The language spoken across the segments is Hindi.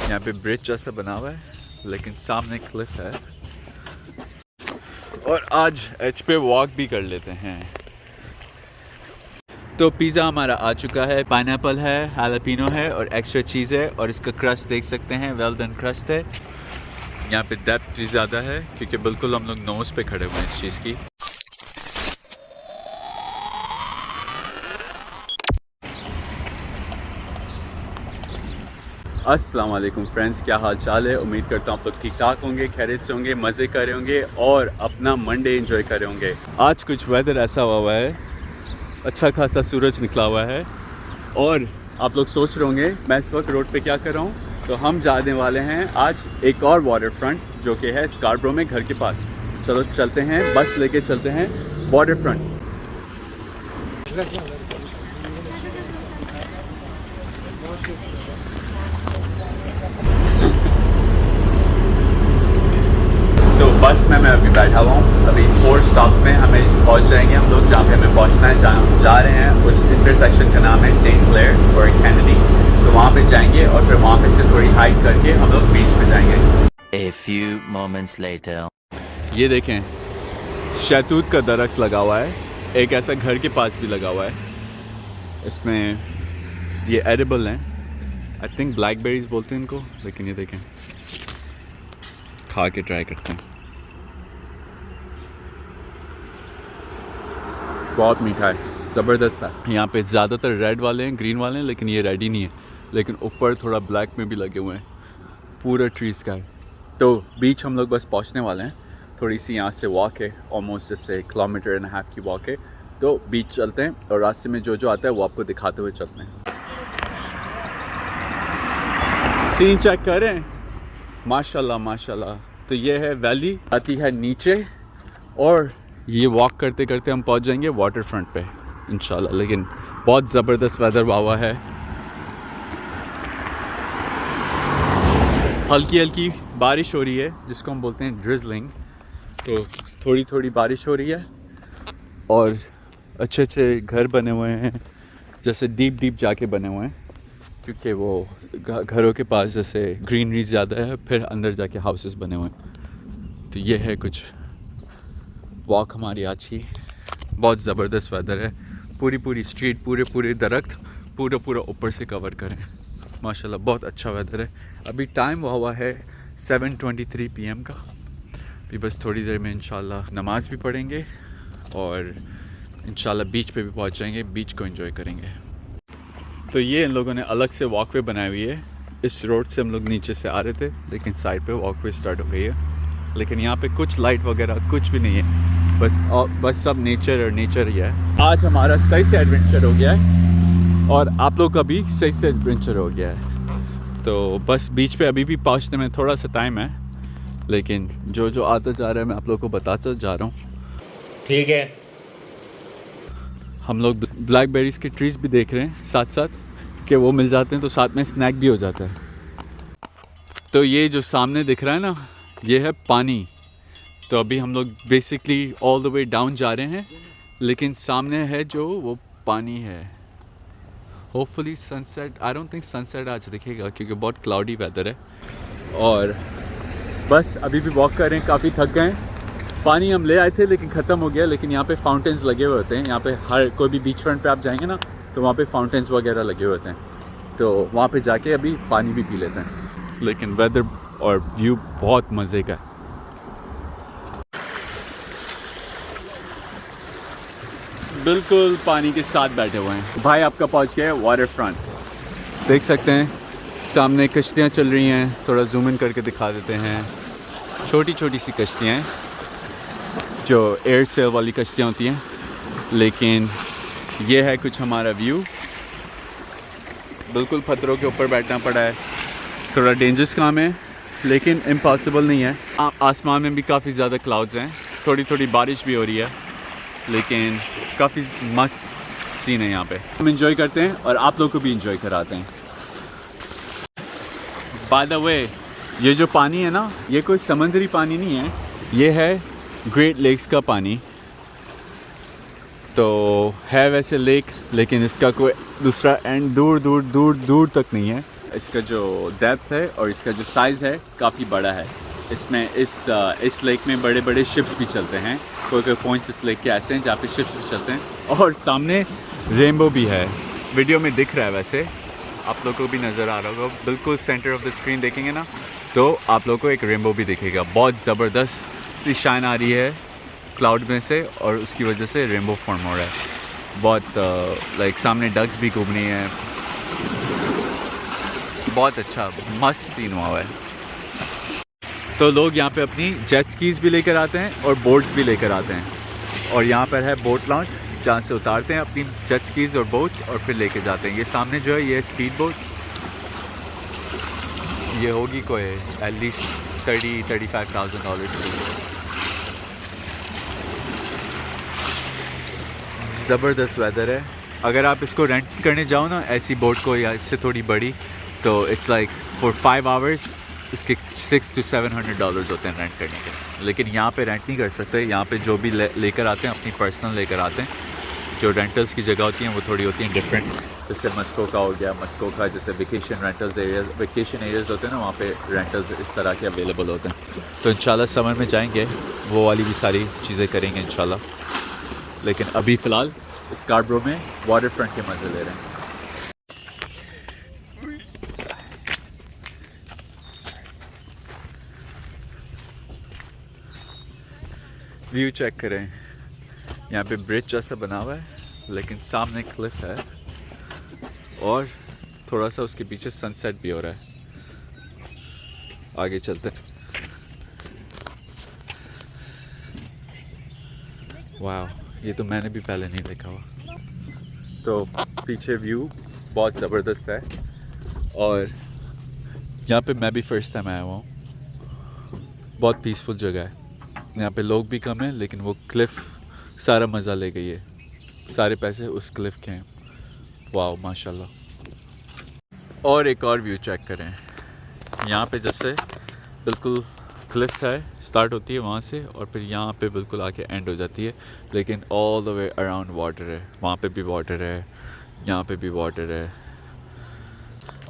यहाँ पे ब्रिज जैसा बना हुआ है लेकिन सामने क्लिफ है। और आज एच पे वॉक भी कर लेते हैं। तो पिज़्ज़ा हमारा आ चुका है। पाइनएप्पल है, हालापिनो है और एक्स्ट्रा चीज़ है। और इसका क्रस्ट देख सकते हैं, वेल डन क्रस्ट है। यहाँ पे डेप्थ भी ज़्यादा है क्योंकि बिल्कुल हम लोग नोज़ पे खड़े हुए हैं इस चीज़ की। अस्सलाम वालेकुम फ्रेंड्स, क्या हाल चाल है। उम्मीद करता हूँ आप लोग ठीक ठाक होंगे, खैरियत से होंगे, मज़े कर रहे होंगे और अपना मंडे एंजॉय कर रहे होंगे। आज कुछ वेदर ऐसा हुआ है, अच्छा खासा सूरज निकला हुआ है। और आप लोग सोच रहे होंगे मैं इस वक्त रोड पे क्या कर रहा हूँ। तो हम जाने वाले हैं आज एक और वाटर फ्रंट जो कि है स्कारब्रो में, घर के पास। चलो चलते हैं, बस लेके चलते हैं वाटर फ्रंट। तो बस में मैं अभी बैठा हुआ हूँ। अभी 4 स्टॉप्स में हमें पहुँच जाएंगे हम लोग जहाँ पे हमें पहुँचना है। जा रहे हैं उस इंटरसेक्शन का नाम है सेंट क्लेयर और कैनेडी। तो वहाँ पे जाएंगे और फिर वहाँ पे से थोड़ी हाइक करके हम लोग बीच पे जाएंगे। A few moments later. ये देखें, शहतूत का दरख्त लगा हुआ है, एक ऐसा घर के पास भी लगा हुआ है। इसमें ये एडिबल हैं, आई थिंक ब्लैकबेरीज बोलते हैं इनको। लेकिन ये देखें, खा के ट्राई करते हैं। बहुत मीठा है, ज़बरदस्त है। यहाँ पे ज़्यादातर रेड वाले हैं, ग्रीन वाले हैं, लेकिन ये रेड ही नहीं है। लेकिन ऊपर थोड़ा ब्लैक में भी लगे हुए हैं, पूरा ट्रीज़ का है। तो बीच हम लोग बस पहुँचने वाले हैं। थोड़ी सी यहाँ से वॉक है, ऑलमोस्ट जैसे 1.5 किलोमीटर की वॉक है। तो बीच चलते हैं और रास्ते में जो जो आता है वो आपको दिखाते हुए चलते हैं। सीन चेक करें, माशाल्लाह माशाल्लाह। तो ये है वैली, आती है नीचे और ये वॉक करते करते हम पहुंच जाएंगे वाटर फ्रंट पे इंशाल्लाह। लेकिन बहुत ज़बरदस्त वेदर हुआ है, हल्की हल्की बारिश हो रही है जिसको हम बोलते हैं ड्रिजलिंग। तो थोड़ी थोड़ी बारिश हो रही है और अच्छे अच्छे घर बने हुए हैं, जैसे डीप डीप जाके बने हुए हैं क्योंकि वो घरों के पास जैसे ग्रीनरी ज़्यादा है, फिर अंदर जाके हाउसेस बने हुए हैं। तो ये है कुछ वॉक हमारी आज की। बहुत ज़बरदस्त वेदर है, पूरी स्ट्रीट, पूरे दरख्त पूरा ऊपर से कवर करें। माशाल्लाह बहुत अच्छा वेदर है। अभी टाइम हुआ है 7:23 PM का। भी बस थोड़ी देर में इंशाल्लाह नमाज़ भी पढ़ेंगे और इंशाल्लाह बीच पे भी पहुंच जाएंगे, बीच को एंजॉय करेंगे। तो ये इन लोगों ने अलग से वॉकवे बनाई हुई है। इस रोड से हम लोग नीचे से आ रहे थे लेकिन साइड पे वॉकवे स्टार्ट हो गई है। लेकिन यहाँ पे कुछ लाइट वगैरह कुछ भी नहीं है, बस सब नेचर और नेचर ही है। आज हमारा सही से एडवेंचर हो गया है और आप लोग का भी सही से एडवेंचर हो गया है। तो बस बीच पे अभी भी पहुँचने में थोड़ा सा टाइम है, लेकिन जो जो आता जा रहा है मैं आप लोग को बताता जा रहा हूँ। ठीक है। हम लोग ब्लैकबेरीज के ट्रीज भी देख रहे हैं साथ साथ कि वो मिल जाते हैं तो साथ में स्नैक भी हो जाता है। तो ये जो सामने दिख रहा है ना, ये है पानी। तो अभी हम लोग basically all the way down जा रहे हैं, लेकिन सामने है जो वो पानी है। Hopefully sunset, I don't think sunset आज दिखेगा क्योंकि बहुत क्लाउडी वेदर है। और बस अभी भी वॉक कर रहे हैं, काफ़ी थक गए हैं। पानी हम ले आए थे लेकिन ख़त्म हो गया। लेकिन यहाँ पे फाउंटेन्स लगे हुए होते हैं। यहाँ पे हर कोई भी बीच फ्रंट पे आप जाएंगे ना तो वहाँ पे फाउंटेन्स वगैरह लगे हुए होते हैं। तो वहाँ पे जाके अभी पानी भी पी लेते हैं। लेकिन वेदर और व्यू बहुत मज़े का है। बिल्कुल पानी के साथ बैठे हुए हैं। भाई आपका पहुँच गया है वाटर फ्रंट, देख सकते हैं सामने कश्तियाँ चल रही हैं। थोड़ा जूम इन करके दिखा देते हैं। छोटी छोटी सी कश्तियाँ हैं जो एयर सेल वाली कश्तियाँ होती हैं। लेकिन ये है कुछ हमारा व्यू। बिल्कुल पत्थरों के ऊपर बैठना पड़ा है, थोड़ा डेंजरस काम है लेकिन इम्पॉसिबल नहीं है। आसमान में भी काफ़ी ज़्यादा क्लाउड्स हैं, थोड़ी थोड़ी बारिश भी हो रही है, लेकिन काफ़ी मस्त सीन है यहाँ पे। हम इंजॉय करते हैं और आप लोग को भी इंजॉय कराते हैं। बाय द वे, ये जो पानी है ना, ये कोई समुद्री पानी नहीं है, ये है ग्रेट लेक्स का पानी। तो है वैसे लेक, लेकिन इसका कोई दूसरा एंड दूर तक नहीं है। इसका जो डेप्थ है और इसका जो साइज़ है काफ़ी बड़ा है। इसमें इस लेक में बड़े बड़े शिप्स भी चलते हैं। कोई कोई पॉइंट्स इस लेक के ऐसे हैं जहाँ पे शिप्स भी चलते हैं। और सामने रेनबो भी है, वीडियो में दिख रहा है, वैसे आप लोगों को भी नज़र आ रहा होगा। बिल्कुल सेंटर ऑफ द स्क्रीन देखेंगे ना तो आप लोगों को एक रेनबो भी दिखेगा। बहुत ज़बरदस्त सी शाइन आ रही है क्लाउड में से और उसकी वजह से रेनबो फॉर्म हो रहा है। बहुत लाइक सामने डक्स भी घूम रही हैं। बहुत अच्छा मस्त सीन हुआ है। तो लोग यहाँ पे अपनी जेट स्कीज़ भी लेकर आते हैं और बोट्स भी लेकर आते हैं। और यहाँ पर है बोट लॉन्च जहाँ से उतारते हैं अपनी जेट स्कीज़ और बोट्स और फिर लेके जाते हैं। ये सामने जो है ये स्पीड बोट, ये होगी कोई एटलीस्ट $30,000-35,000 की। ज़बरदस्त वेदर है। अगर आप इसको रेंट करने जाओ ना ऐसी बोट को या इससे थोड़ी बड़ी, तो इट्स लाइक फॉर 5 आवर्स इसके $600 to $700 होते हैं रेंट करने के। लेकिन यहाँ पे रेंट नहीं कर सकते। यहाँ पे जो भी लेकर आते हैं अपनी पर्सनल लेकर आते हैं। जो रेंटल्स की जगह होती हैं वो थोड़ी होती हैं डिफरेंट। जैसे मस्कोका हो गया, मस्कोका जैसे वेकेशन एरियाज़ होते हैं ना, वहाँ पे रेंटल्स इस तरह के अवेलेबल होते हैं। तो इंशाल्लाह समर में जाएंगे वो वाली भी सारी चीज़ें करेंगे इंशाल्लाह। लेकिन अभी फ़िलहाल स्कार्बरो में वाटर फ्रंट के मज़े ले रहे हैं। व्यू चेक करें, यहाँ पे ब्रिज जैसा बना हुआ है लेकिन सामने क्लिफ है और थोड़ा सा उसके पीछे सनसेट भी हो रहा है। आगे चलते हैं। वाह, ये तो मैंने भी पहले नहीं देखा हुआ। तो पीछे व्यू बहुत ज़बरदस्त है और यहाँ पे मैं भी फ़र्स्ट टाइम आया हुआ हूँ। बहुत पीसफुल जगह है। यहाँ पे लोग भी कम हैं लेकिन वो क्लिफ सारा मज़ा ले गई है। सारे पैसे उस क्लिफ के हैं। वाह माशाल्लाह। और एक और व्यू चेक करें। यहाँ पे जैसे बिल्कुल क्लिफ है, स्टार्ट होती है वहाँ से और फिर यहाँ पे बिल्कुल आके एंड हो जाती है। लेकिन all the way around water है। वहाँ पे भी वाटर है, यहाँ पे भी वाटर है।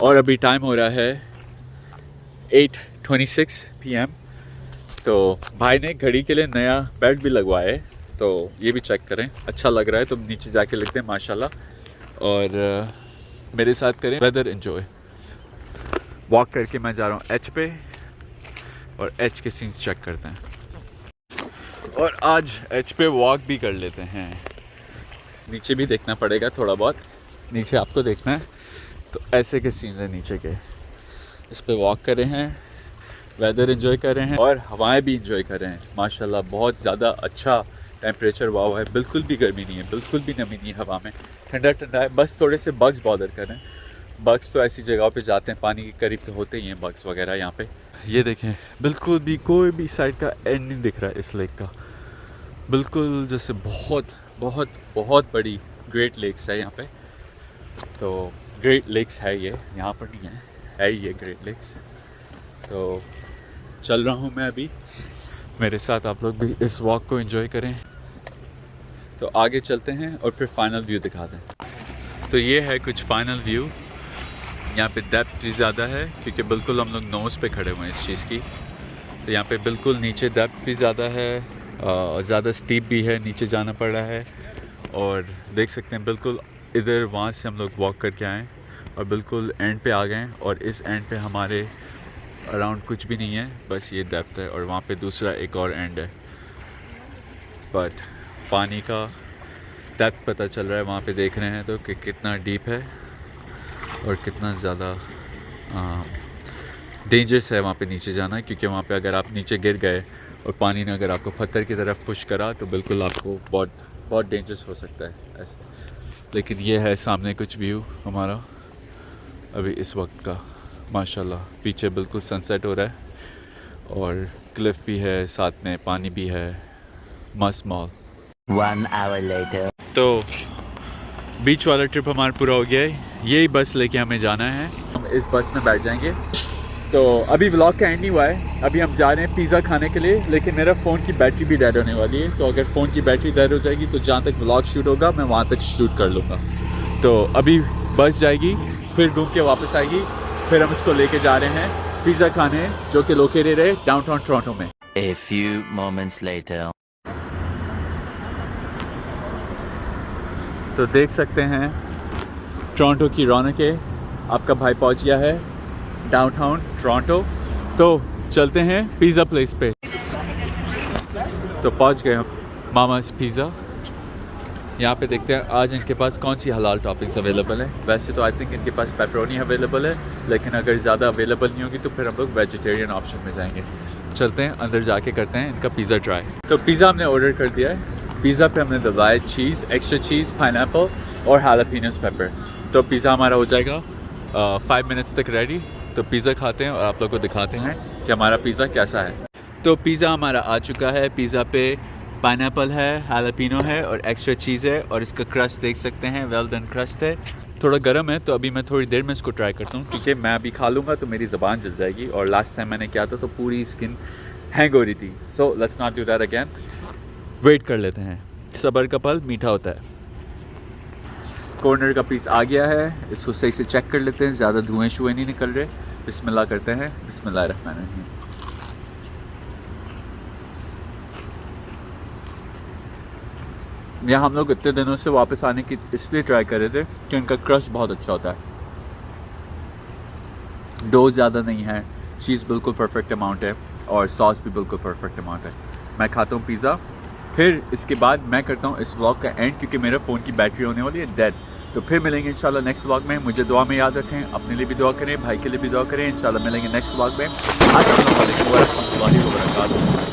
और अभी टाइम हो रहा है 8:26 PM। तो भाई ने घड़ी के लिए नया बेल्ट भी लगवाया है, तो ये भी चेक करें। अच्छा लग रहा है तो नीचे जाके लिखते हैं माशाल्लाह। और मेरे साथ करें वेदर एंजॉय। वॉक करके मैं जा रहा हूँ एच पे और एच के सीन्स चेक करते हैं। और आज एच पे वॉक भी कर लेते हैं। नीचे भी देखना पड़ेगा थोड़ा बहुत, नीचे आपको देखना है। तो ऐसे के सीन्स हैं नीचे के, इस पे वॉक कर रहे हैं, वेदर एंजॉय कर रहे हैं और हवाएं भी एंजॉय कर रहे हैं। माशाल्लाह बहुत ज़्यादा अच्छा टेम्परेचर हुआ हुआ है। बिल्कुल भी गर्मी नहीं है, बिल्कुल भी नमी नहीं है हवा में। ठंडा ठंडा है। बस थोड़े से बग्स बॉदर कर रहे हैं। बग्स तो ऐसी जगहों पे जाते हैं, पानी के करीब तो होते ही हैं बग्स वगैरह यहाँ पे। ये देखें, बिल्कुल भी कोई भी साइड का एंड नहीं दिख रहा है इस लेक का। बिल्कुल जैसे बहुत बहुत बहुत बड़ी ग्रेट लेक्स है यहाँ पे। तो ग्रेट लेक्स है ये, यहाँ पर नहीं है ये ग्रेट लेक्स। तो चल रहा हूँ मैं अभी, मेरे साथ आप लोग भी इस वॉक को एंजॉय करें। तो आगे चलते हैं और फिर फाइनल व्यू दिखाते हैं। तो ये है कुछ फाइनल व्यू। यहाँ पे डेप्थ भी ज़्यादा है क्योंकि बिल्कुल हम लोग नोज़ पे खड़े हुए हैं इस चीज़ की। तो यहाँ पे बिल्कुल नीचे डेप्थ भी ज़्यादा है, ज़्यादा स्टीप भी है, नीचे जाना पड़ रहा है। और देख सकते हैं बिल्कुल इधर वहाँ से हम लोग वॉक करके आए और बिल्कुल एंड पे आ गए हैं। और इस एंड पे हमारे अराउंड कुछ भी नहीं है, बस ये डेप्थ है और वहाँ पे दूसरा एक और एंड है। बट पानी का डेप्थ पता चल रहा है वहाँ पे देख रहे हैं तो कि कितना डीप है और कितना ज़्यादा डेंजरस है वहाँ पे नीचे जाना। क्योंकि वहाँ पे अगर आप नीचे गिर गए और पानी ने अगर आपको पत्थर की तरफ पुश करा तो बिल्कुल आपको बहुत बहुत डेंजरस हो सकता है ऐसे। लेकिन ये है सामने कुछ व्यू हमारा अभी इस वक्त का। माशाल्लाह पीछे बिल्कुल सनसेट हो रहा है और क्लिफ भी है, साथ में पानी भी है। मस्त मॉल। 1 hour later. तो बीच वाला ट्रिप हमारा पूरा हो गया है। यही बस लेके हमें जाना है, हम इस बस में बैठ जाएंगे। तो अभी व्लॉग का एंड नहीं हुआ है, अभी हम जा रहे हैं पिज़्ज़ा खाने के लिए। लेकिन मेरा फ़ोन की बैटरी भी डेड होने वाली है। तो अगर फ़ोन की बैटरी डेड हो जाएगी तो जहाँ तक व्लॉग शूट होगा मैं वहाँ तक शूट कर लूँगा। तो अभी बस जाएगी, फिर घूम के वापस आएगी, फिर हम इसको लेके जा रहे हैं पिज़्ज़ा खाने, जो कि लोकेटेड है डाउनटाउन टोरंटो में। A few moments later. तो देख सकते हैं टोरंटो की रौनकें, आपका भाई पहुंच गया है डाउनटाउन टोरंटो। तो चलते हैं पिज़्ज़ा प्लेस पे। तो पहुंच गए हम मामास पिज़्ज़ा। यहाँ पे देखते हैं आज इनके पास कौन सी हलाल टॉपिंग्स अवेलेबल है। वैसे तो आई थिंक इनके पास पेपरोनी अवेलेबल है, लेकिन अगर ज़्यादा अवेलेबल नहीं होगी तो फिर हम लोग वेजिटेरियन ऑप्शन में जाएंगे। चलते हैं अंदर जाके करते हैं इनका पिज़्ज़ा ट्राई। तो पिज़्ज़ा हमने ऑर्डर कर दिया है। पिज़्ज़ा पे हमने दबाया चीज़, एक्स्ट्रा चीज़, पाइनएप्पल और हालापिनोस पेपर। तो पिज़्ज़ा हमारा हो जाएगा 5 मिनट्स तक रेडी। तो पिज़्ज़ा खाते हैं और आप लोग को दिखाते हैं कि हमारा पिज़्ज़ा कैसा है। तो पिज़्ज़ा हमारा आ चुका है। पिज़्ज़ा पे पाइनएप्पल है, हालापिनो है और एक्स्ट्रा चीज़ है, और इसका क्रस्ट देख सकते हैं, वेल डन क्रस्ट है। थोड़ा गर्म है तो अभी मैं थोड़ी देर में इसको ट्राई करता हूँ, क्योंकि मैं अभी खा लूँगा तो मेरी ज़बान जल जाएगी, और लास्ट टाइम मैंने किया था तो पूरी स्किन हैंग हो रही थी। So let's not do that again. Wait कर लेते हैं, सब्र का फल मीठा होता है। कॉर्नर का पीस आ गया है, इसको सही से चेक कर लेते हैं, ज़्यादा धुएँ शुएँ नहीं निकल रहे। बिस्मिल्लाह करते हैं, बिस्मिल्लाहिर्रहमानिर्रहीम। यहाँ हम लोग इतने दिनों से वापस आने की इसलिए ट्राई कर रहे थे कि इनका क्रस्ट बहुत अच्छा होता है, डो ज़्यादा नहीं है, चीज़ बिल्कुल परफेक्ट अमाउंट है और सॉस भी बिल्कुल परफेक्ट अमाउंट है। मैं खाता हूँ पिज़्ज़ा, फिर इसके बाद मैं करता हूँ इस व्लॉग का एंड, क्योंकि मेरे फ़ोन की बैटरी होने वाली है डेड। तो फिर मिलेंगे इंशाल्लाह नेक्स्ट व्लॉग में। मुझे दुआ में याद रखें, अपने लिए भी दुआ करें, भाई के लिए भी दुआ करें। इंशाल्लाह मिलेंगे नेक्स्ट व्लॉग में। अस्सलाम वालेकुम व रहमतुल्लाहि व बरकातुहू।